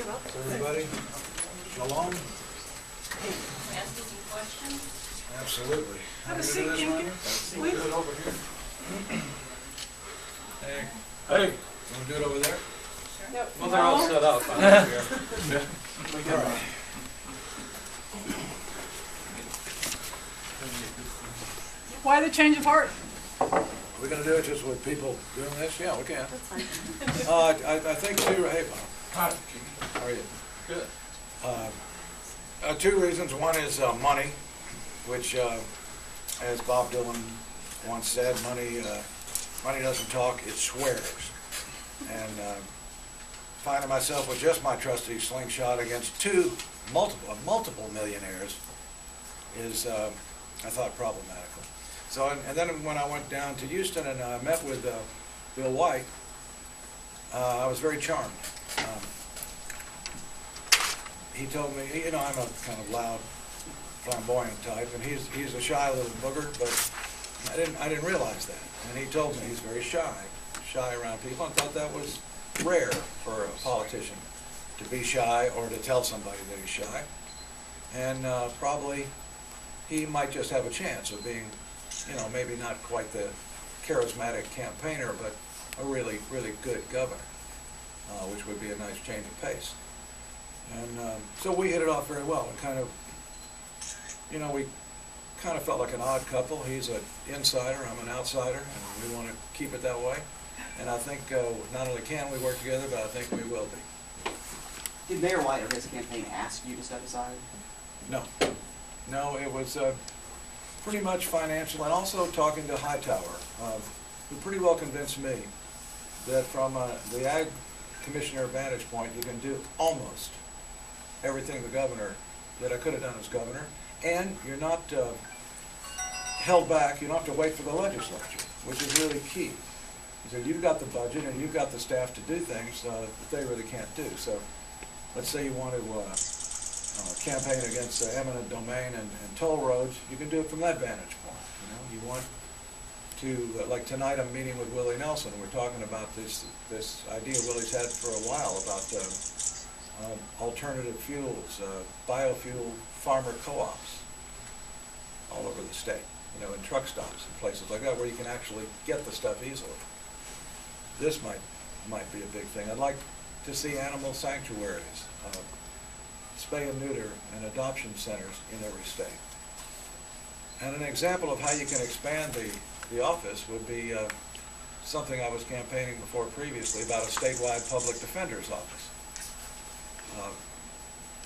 You're welcome. Everybody, shalom. Ask you some questions? Absolutely. Have a seat, Kinky. We'll do it over here. Hey. Hey. You want to do it over there? Nope. Well, they're all set up. All right. Why the change of heart? We're going to do it just with people doing this? Yeah, we can. That's fine. I think two, hey, Bob. Hi. How are you? Good. Two reasons. One is money, which, as Bob Dylan once said, money doesn't talk, it swears. And finding myself with just my trusty slingshot against multiple millionaires is, I thought, problematical. So, and then when I went down to Houston and I met with Bill White, I was very charmed. He told me, you know, I'm a kind of loud, flamboyant type, and he's a shy little booger, but I didn't realize that. And he told me he's very shy around people. I thought that was rare for a politician to be shy or to tell somebody that he's shy. And probably he might just have a chance of being, you know, maybe not quite the charismatic campaigner, but a really, really good governor, which would be a nice change of pace. And so we hit it off very well. And kind of, you know, we kind of felt like an odd couple. He's an insider, I'm an outsider, and we want to keep it that way. And I think not only can we work together, but I think we will be. Did Mayor White or his campaign ask you to step aside? No. No, it was pretty much financial, and also talking to Hightower, who pretty well convinced me that from the Ag Commissioner vantage point, you can do almost everything the governor that I could have done as governor, and you're not held back. You don't have to wait for the legislature, which is really key. So you've got the budget and you've got the staff to do things that they really can't do. So let's say you want to campaign against eminent domain and toll roads, you can do it from that vantage point. You know, you want to, like tonight I'm meeting with Willie Nelson. We're talking about this idea Willie's had for a while about alternative fuels, biofuel farmer co-ops all over the state, you know, in truck stops and places like that where you can actually get the stuff easily. This might be a big thing. I'd like to see animal sanctuaries, spay and neuter and adoption centers in every state. And an example of how you can expand the office would be something I was campaigning before previously about a statewide public defender's office.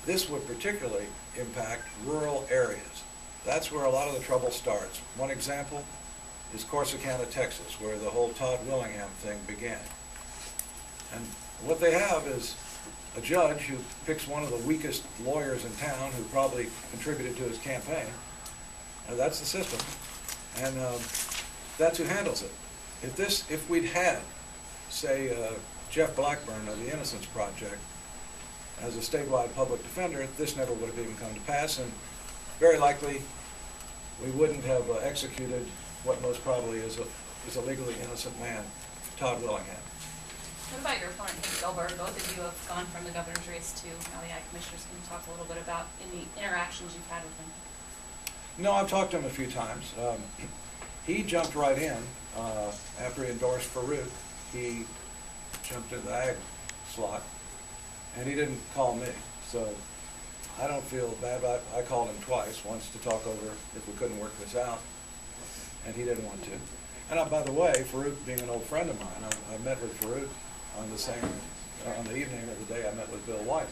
This would particularly impact rural areas. That's where a lot of the trouble starts. One example is Corsicana, Texas, where the whole Todd Willingham thing began. And what they have is a judge who picks one of the weakest lawyers in town who probably contributed to his campaign. That's the system. And that's who handles it. If we'd had, say, Jeff Blackburn of the Innocence Project as a statewide public defender, this never would have even come to pass, and very likely we wouldn't have executed what most probably is a legally innocent man, Todd Willingham. What about your opponent, Nick Gilbert? Both of you have gone from the governor's race to now the Ag Commissioners. Can you talk a little bit about any interactions you've had with him? No, I've talked to him a few times. He jumped right in after he endorsed Farouk. He jumped in the Ag slot, and he didn't call me. So I don't feel bad about it. I called him twice, once to talk over if we couldn't work this out, and he didn't want to. And by the way, Farouk being an old friend of mine, I met with Farouk on the evening of the day I met with Bill White,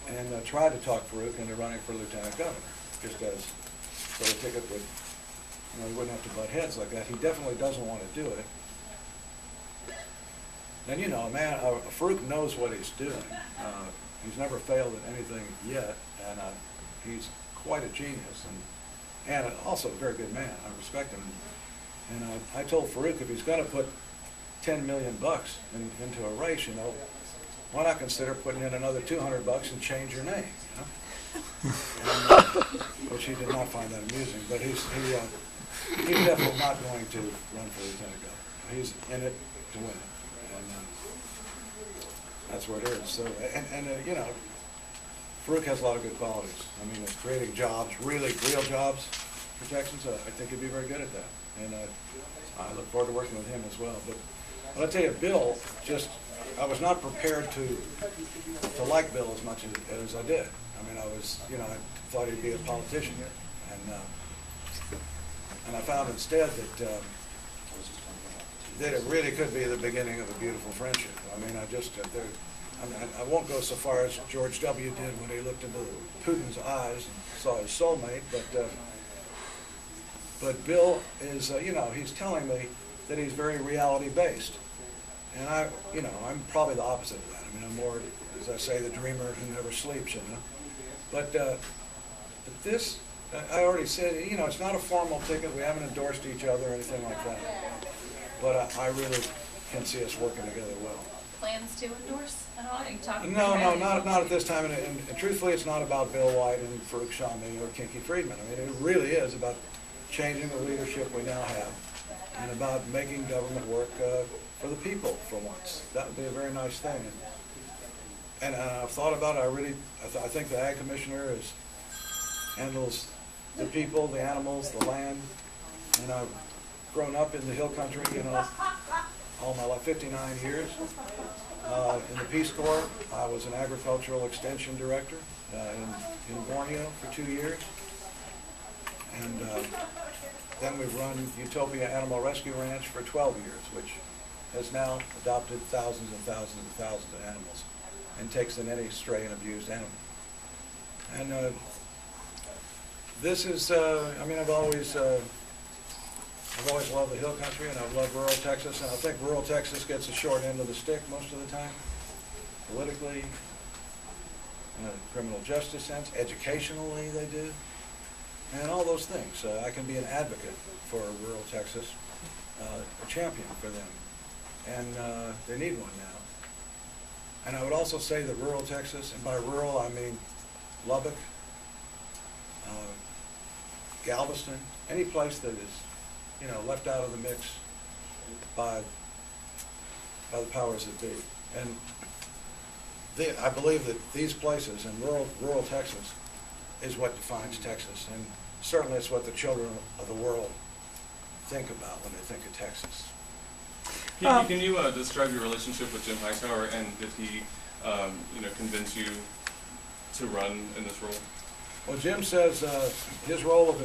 and tried to talk Farouk into running for lieutenant governor, just as so the ticket would, you know, he wouldn't have to butt heads like that. He definitely doesn't want to do it. And you know, man, Farouk knows what he's doing. He's never failed at anything yet, and he's quite a genius, and also a very good man. I respect him. And I told Farouk if he's going to put $10 million into a race, you know, why not consider putting in another $200 and change your name, you know? And, which he did not find that amusing, but he's definitely not going to run for lieutenant governor. He's in it to win it. That's where it is. So, you know, Farouk has a lot of good qualities. I mean, it's creating jobs, really real jobs for Texans. I think he'd be very good at that. And I look forward to working with him as well. But I'll tell you, Bill, I was not prepared to like Bill as much as I did. I mean, I thought he'd be a politician, and I found instead that it really could be the beginning of a beautiful friendship. I mean, I won't go so far as George W. did when he looked into Putin's eyes and saw his soulmate, but Bill is, he's telling me that he's very reality-based. And I'm probably the opposite of that. I mean, I'm more, as I say, the dreamer who never sleeps, But this, I already said, it's not a formal ticket. We haven't endorsed each other or anything like that. But I really can see us working together well. Plans to endorse at all? Are you talking No, not at this time. And truthfully, it's not about Bill White and Farouk Shami or Kinky Friedman. I mean, it really is about changing the leadership we now have and about making government work for the people for once. That would be a very nice thing. And I've thought about it. I think the Ag Commissioner handles the people, the animals, the land. And I've grown up in the hill country, all my life, 59 years. In the Peace Corps, I was an agricultural extension director in Borneo for 2 years. And then we've run Utopia Animal Rescue Ranch for 12 years, which has now adopted thousands and thousands and thousands of animals and takes in any stray and abused animal. And this is, I've always loved the hill country, and I've loved rural Texas, and I think rural Texas gets the short end of the stick most of the time, politically, in a criminal justice sense, educationally they do, and all those things. I can be an advocate for rural Texas, a champion for them, and they need one now. And I would also say that rural Texas, and by rural I mean Lubbock, Galveston, any place that is left out of the mix by the powers that be. And I believe that these places in rural Texas is what defines Texas, and certainly it's what the children of the world think about when they think of Texas. Can you describe your relationship with Jim Hightower, and did he, convince you to run in this role? Well, Jim says his role of